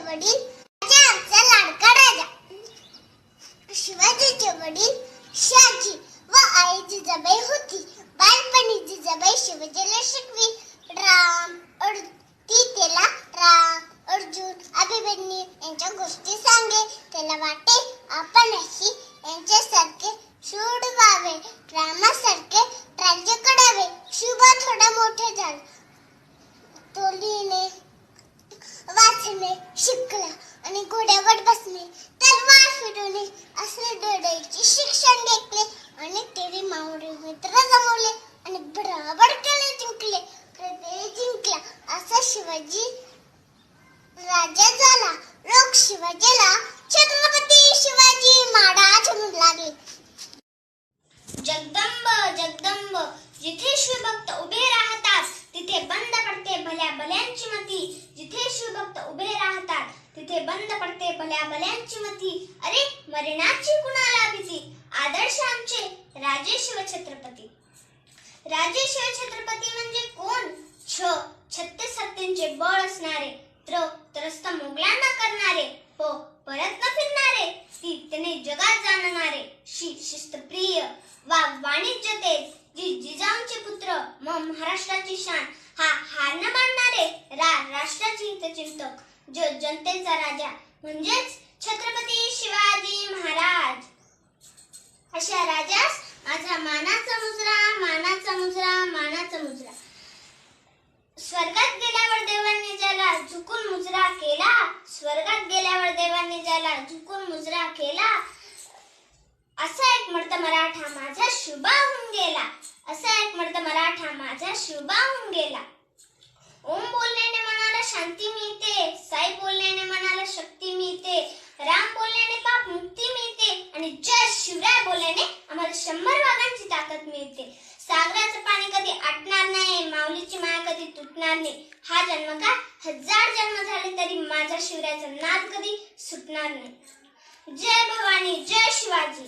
वडील राजा लाडका राजा. शिवाजीचे वडील शहाजी व आई जिजाबाई होती. बालपणी जिजाबाई शिवाजीला शिकवी. त्याला राम, अर्जुन, अभिमन्यू यांच्या गोष्टी सांगे. त्याला वाटे आपणही यांच्यासारखे शूर व्हावे, रामासारखे राज्य करावे. शिवा थोडा मोठा झाला. तो लिहिणे वाचणे शिकला आणि घोड्यावर बसणे, तलवार फिरवणे असे लढाईचे शिक्षण घेतले. आणि तेरी मावळे मित्र जमवले आणि बरोबर किल्ले जिंकले. जिंकला असा शिवाजी राजा झाला. लोक शिवाजीला छत्रपती शिवाजी महाराज म्हणू लागले. जगदंब जगदंब जिथे शिवभक्त उभे राहतात तिथे बंद पडते भल्या भल्यांची मती. जिथे शिवभक्त उभे राहतात तिथे बंद पडते भल्या भल्यांची मती. अरे मरणाची कुणाला भीती. आदर्श आमचे राजे शिवछत्रपती. राजे शिवछत्रपती म्हणजे कोण? छत्तीस हत्तींचे बळ असणारे, त्रस्त मोगलांना करणारे, परत न फिरणारे, त्याने जगात जाणणारे, शिस्तप्रिय वाणिज्य तेज, जिजाऊंचे पुत्र, महाराष्ट्राची शान, हार न मानणारे, राष्ट्राचे हितचिंतक, जनतेचा राजा म्हणजेच छत्रपती शिवाजी महाराज. अशा राजास माझा मानाचा मुजरा, मानाचा मुजरा, मानाचा मुजरा. स्वर्गात गेल्यावर देवांनी ज्याला झुकून मुजरा केला, स्वर्गात गेल्यावर देवांनी ज्याला झुकून मुजरा केला, असा एक मर्द मराठा माझा शुभा होऊन गेला. असा एक मर्द मराठा माझा शुभा होऊन गेला. ओम बोलण्याने मनाला शांती मिळते, साई बोलण्याने मनाला शक्ती मिळते, राम बोलण्याने पाप मुक्ती मिळते आणि जय शिवराय बोलण्याने आम्हाला 100 वाघांची ताकद मिळते. सागराचं पाणी कधी आटणार नाही, माऊलीची माया कधी तुटणार नाही. हा जन्म का 1000 जन्म झाले तरी माझा शिवरायाचा नाद कधी सुटणार नाही. जय भवानी, जय शिवाजी.